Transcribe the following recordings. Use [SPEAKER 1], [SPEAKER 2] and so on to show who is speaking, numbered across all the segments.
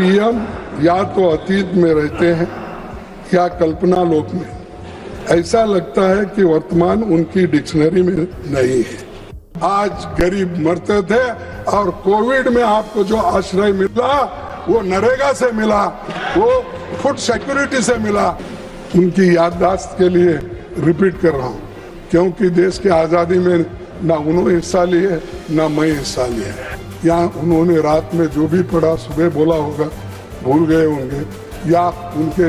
[SPEAKER 1] PM या तो अतीत में रहते हैं या कल्पना लोक में। ऐसा लगता है कि वर्तमान उनकी डिक्शनरी में नहीं है। आज गरीब मरते थे और कोविड में आपको जो आश्रय मिला वो नरेगा से मिला, वो फूड सिक्योरिटी से मिला। उनकी याददाश्त के लिए रिपीट कर रहा हूँ, क्योंकि देश की आज़ादी में ना उन्होंने हिस्सा लिए ना मैं हिस्सा लिया। या उन्होंने रात में जो भी पढ़ा सुबह बोला होगा, भूल गए होंगे, या उनके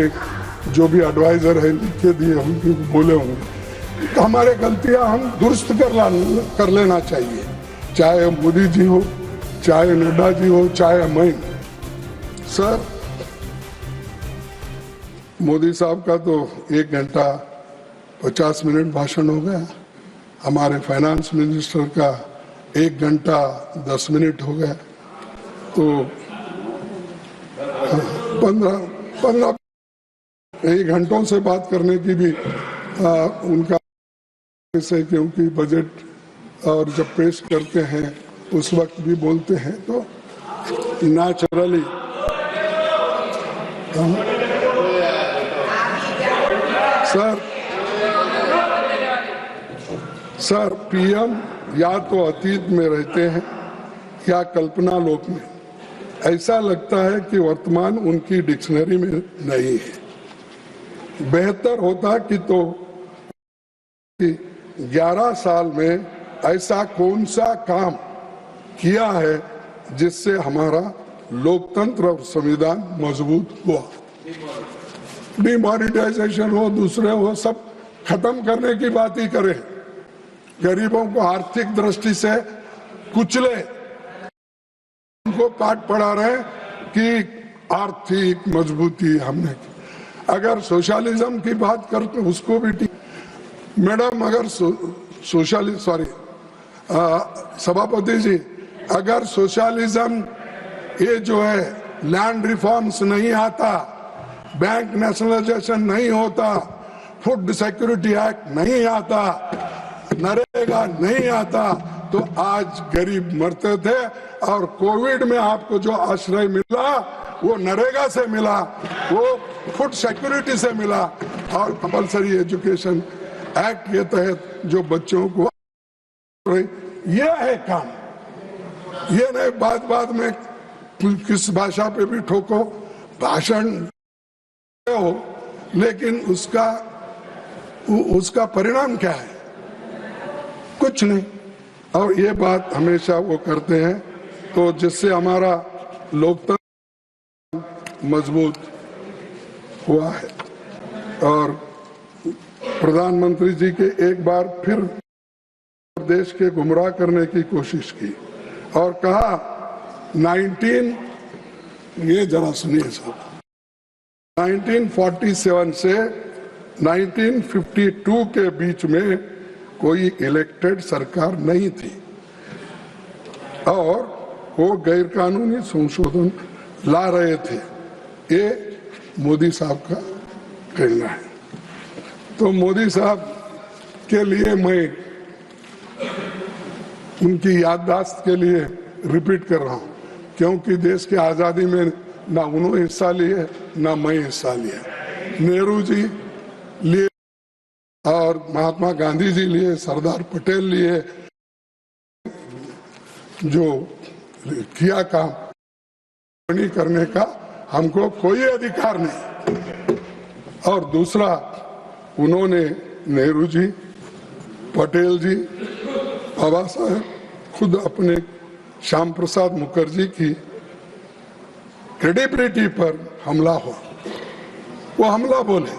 [SPEAKER 1] जो भी एडवाइजर है लिखे दिए होंगे, बोले होंगे। तो हमारे गलतियां हम दुरुस्त कर लेना चाहिए, चाहे मोदी जी हो, चाहे नड्डा जी हो, चाहे मैं। सर, मोदी साहब का तो 1 घंटा 50 मिनट भाषण हो गया, हमारे फाइनेंस मिनिस्टर का 1 घंटा 10 मिनट हो गया, तो 15 घंटों से बात करने की भी उनका से, क्योंकि बजट और जब पेश करते हैं उस वक्त भी बोलते हैं, तो नेचुरली सर पीएम या तो अतीत में रहते हैं या कल्पना लोक में। ऐसा लगता है कि वर्तमान उनकी डिक्शनरी में नहीं है। बेहतर होता कि 11 साल में ऐसा कौन सा काम किया है जिससे हमारा लोकतंत्र और संविधान मजबूत हुआ। डिमोनेटाइजेशन हो, दूसरे हो, सब खत्म करने की बात ही करें। गरीबों को आर्थिक दृष्टि से कुचले, उनको पाठ पढ़ा रहे कि आर्थिक मजबूती हमने की। अगर सोशलिज्म की बात करते उसको भी ठीक। मैडम, अगर सभापति जी, अगर सोशलिज्म ये जो है लैंड रिफॉर्म्स नहीं आता, बैंक नेशनलाइजेशन नहीं होता, फूड सिक्योरिटी एक्ट नहीं आता, नरेगा नहीं आता, तो आज गरीब मरते थे और कोविड में आपको जो आश्रय मिला वो नरेगा से मिला, वो फूड सिक्योरिटी से मिला, और कंपल्सरी एजुकेशन एक्ट के तहत जो बच्चों को ये है काम। ये नहीं बात में किस भाषा पे भी ठोको, भाषण हो, लेकिन उसका परिणाम क्या है? कुछ नहीं। और ये बात हमेशा वो करते हैं, तो जिससे हमारा लोकतंत्र मजबूत हुआ है। और प्रधानमंत्री जी के एक बार फिर देश के गुमराह करने की कोशिश की और कहा ये जरा सुनिए साहब, 1947 से 1952 के बीच में कोई इलेक्टेड सरकार नहीं थी और वो गैर कानूनी संशोधन ला रहे थे। ये मोदी साहब का कहना है। तो मोदी साहब के लिए मैं उनकी याददाश्त के लिए रिपीट कर रहा हूँ, क्योंकि देश की आज़ादी में ना उन्होंने हिस्सा लिए ना मैं हिस्सा लिया। नेहरू जी लिए और महात्मा गांधी जी लिए, सरदार पटेल लिए, जो किया काम करने का हमको कोई अधिकार नहीं। और दूसरा, उन्होंने नेहरू जी, पटेल जी, बाबा साहब खुद अपने श्याम प्रसाद मुखर्जी की क्रेडिबिलिटी पर हमला हुआ। वो हमला बोले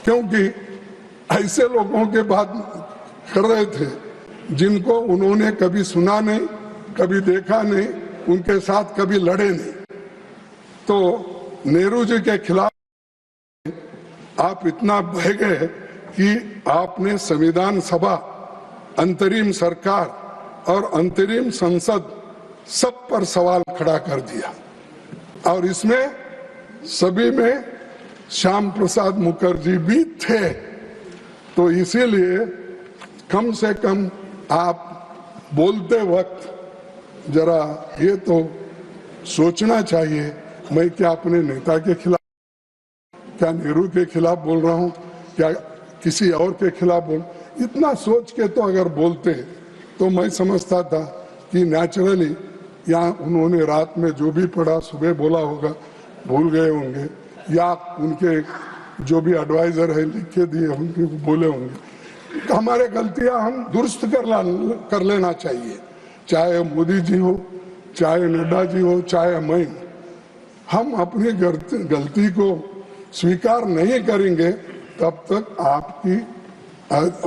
[SPEAKER 1] क्योंकि ऐसे लोगों के बात कर रहे थे जिनको उन्होंने कभी सुना नहीं, कभी देखा नहीं, उनके साथ कभी लड़े नहीं। तो नेहरू जी के खिलाफ आप इतना बह गए कि आपने संविधान सभा, अंतरिम सरकार और अंतरिम संसद सब पर सवाल खड़ा कर दिया। और इसमें सभी में श्याम प्रसाद मुखर्जी भी थे। तो इसीलिए कम से कम आप बोलते वक्त जरा ये तो सोचना चाहिए मैं क्या अपने नेता के खिलाफ, क्या नेहरू के खिलाफ बोल रहा हूँ, क्या किसी और के खिलाफ बोल, इतना सोच के तो अगर बोलते तो मैं समझता था कि नेचुरली या उन्होंने रात में जो भी पढ़ा सुबह बोला होगा भूल गए होंगे, या उनके जो भी एडवाइजर है लिख के दिए उनके बोले होंगे। तो हमारे गलतियां हम दुरुस्त कर लेना चाहिए, चाहे मोदी जी हो, चाहे नड्डा जी हो, चाहे मैं। हम अपनी गलती को स्वीकार नहीं करेंगे तब तक आपकी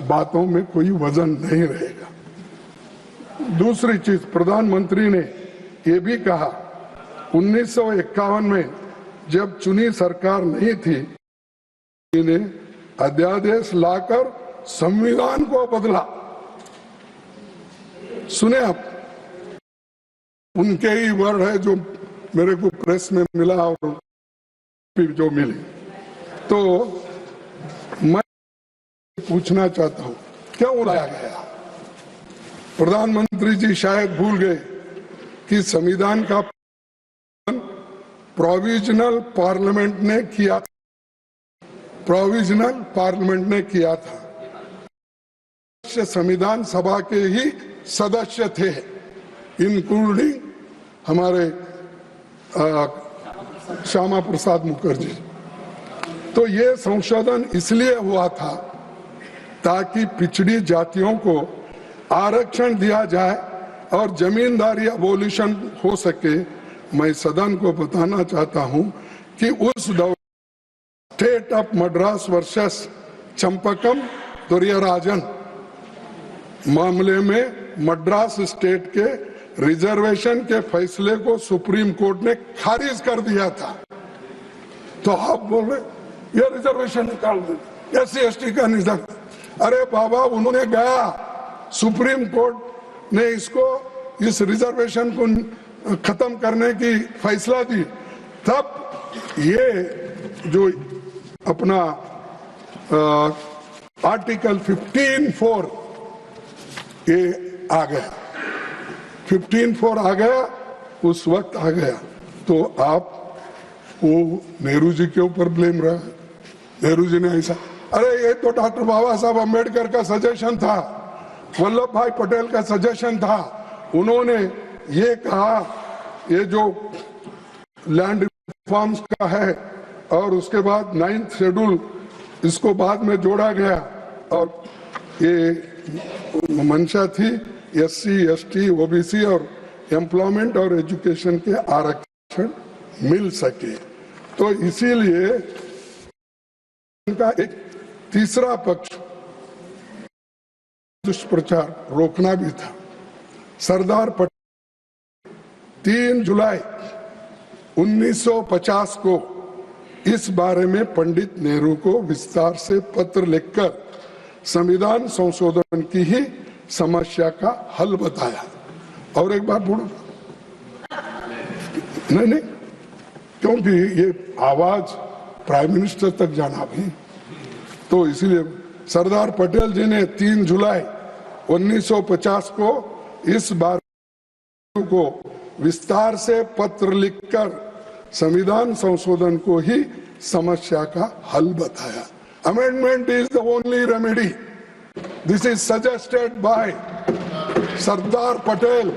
[SPEAKER 1] बातों में कोई वजन नहीं रहेगा। दूसरी चीज, प्रधानमंत्री ने ये भी कहा 1951 में जब चुनी सरकार नहीं थी, इन्हें अध्यादेश लाकर संविधान को बदला। सुने आप, उनके ही वर्ड है जो मेरे को प्रेस में मिला और जो मिली। तो मैं पूछना चाहता हूं क्यों लाया गया? प्रधानमंत्री जी शायद भूल गए कि संविधान का प्रोविजनल पार्लियामेंट ने किया था। प्रोविजनल पार्लियामेंट ने किया था। संविधान सभा के ही सदस्य थे, इंक्लूडिंग हमारे श्यामा प्रसाद मुखर्जी। तो ये संशोधन इसलिए हुआ था ताकि पिछड़ी जातियों को आरक्षण दिया जाए और जमींदारी अबोलिशन हो सके। मैं सदन को बताना चाहता हूं कि उस दौरान state of Madras versus Champakam Dorairajan मामले में मद्रास स्टेट के रिजर्वेशन के फैसले को सुप्रीम कोर्ट ने खारिज कर दिया था। तो आप बोल रहे ये रिजर्वेशन निकाल दे, SC ST का निजाम। अरे बाबा, उन्होंने गया सुप्रीम कोर्ट ने इसको इस रिजर्वेशन को खत्म करने की फैसला दी, तब ये जो अपना आर्टिकल 15(4) ये आ गया, 15(4) आ गया, उस वक्त आ गया। तो आप वो नेहरू जी के ऊपर ब्लेम रहा। नेहरू जी ने ऐसा, अरे ये तो डॉक्टर बाबा साहब अम्बेडकर का सजेशन था, वल्लभ भाई पटेल का सजेशन था। उन्होंने ये कहा ये जो लैंड रिफॉर्म्स का है और उसके बाद 9th शेड्यूल इसको बाद में जोड़ा गया, और ये मंशा थी SC ST OBC और एम्प्लॉयमेंट और एजुकेशन के आरक्षण मिल सके। तो इसीलिए उनका एक तीसरा पक्ष दुष्प्रचार रोकना भी था। सरदार पटेल 3 जुलाई 1950 को इस बारे में पंडित नेहरू को विस्तार से पत्र लिखकर संविधान संशोधन की ही समस्या का हल बताया। और एक बात बोलो, नहीं, क्योंकि ये आवाज प्राइम मिनिस्टर तक जाना भी, तो इसीलिए सरदार पटेल जी ने 3 जुलाई 1950 को इस बार को विस्तार से पत्र लिखकर संविधान संशोधन को ही समस्या का हल बताया। Amendment is the only remedy. This is suggested by Sardar Patel.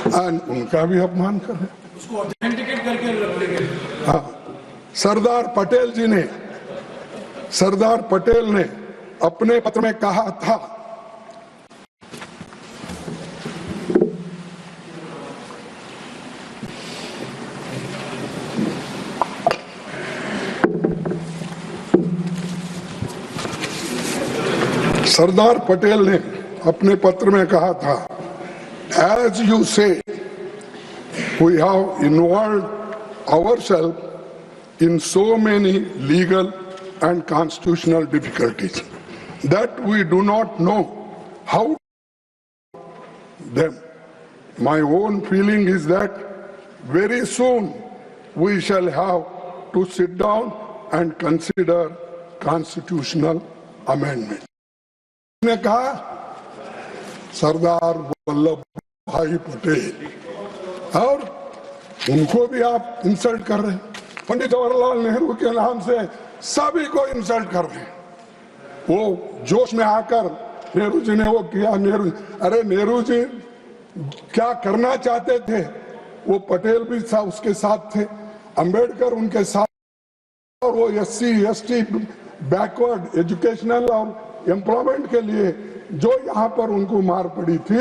[SPEAKER 1] And उनका भी अपमान कर रहे, उसको ऑथेंटिकेट करके रखेंगे। हाँ, सरदार पटेल ने अपने पत्र में कहा था, सरदार पटेल ने अपने पत्र में कहा था, as you say we have involved ourselves in so many legal and constitutional difficulties that we do not know how them. My own feeling is that very soon we shall have to sit down and consider constitutional amendment. ने कहा सरदार वल्लभ भाई पटेल, और उनको भी आप insult कर रहे हैं। पंडित जवाहरलाल नेहरू के नाम से सभी को इंसल्ट कर रहे हैं। वो जोश में आकर नेहरू जी ने वो किया। नेहरू जी क्या करना चाहते थे, वो पटेल भी उसके साथ थे, अंबेडकर उनके साथ, और वो SC ST बैकवर्ड एजुकेशनल और एम्प्लॉयमेंट के लिए जो यहाँ पर उनको मार पड़ी थी,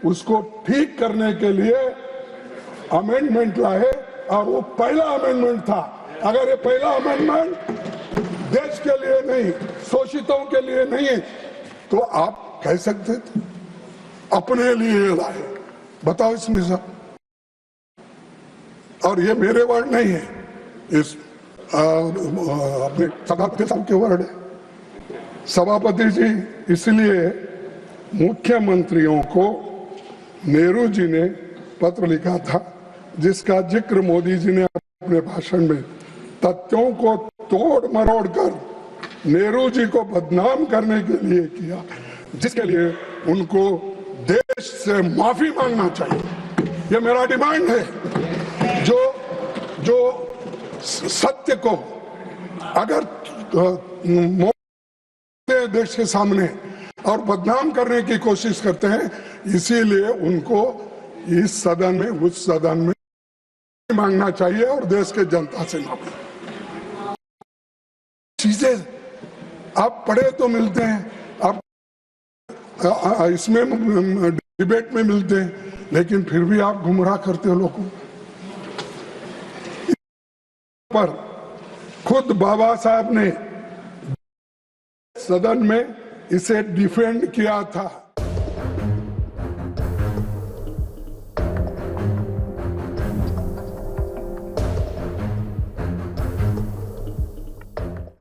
[SPEAKER 1] उसको ठीक करने के लिए अमेंडमेंट लाए, और वो पहला अमेंडमेंट था। अगर ये पहला अमेंडमेंट देश के लिए नहीं, शोषितों के लिए नहीं, तो आप कह सकते थे अपने लिए लाए। बताओ इसमें सब, और ये मेरे वर्ड नहीं है, इस अपने सभापति साहब के वर्ड है। सभापति जी इसलिए मुख्यमंत्रियों को नेहरू जी ने पत्र लिखा था, जिसका जिक्र मोदी जी ने अपने भाषण में तथ्यों को तोड़ मरोड़ कर नेहरू जी को बदनाम करने के लिए किया, जिसके लिए उनको देश से माफी मांगना चाहिए। ये मेरा डिमांड है। जो सत्य को अगर देश के सामने और बदनाम करने की कोशिश करते हैं, इसीलिए उनको इस सदन में, उस सदन में मांगना चाहिए और देश के जनता से माफी। चीजें आप पढ़े तो मिलते हैं, आप इसमें डिबेट में मिलते हैं, लेकिन फिर भी आप गुमराह करते हो लोगों पर। खुद बाबा साहब ने सदन में इसे डिफेंड किया था।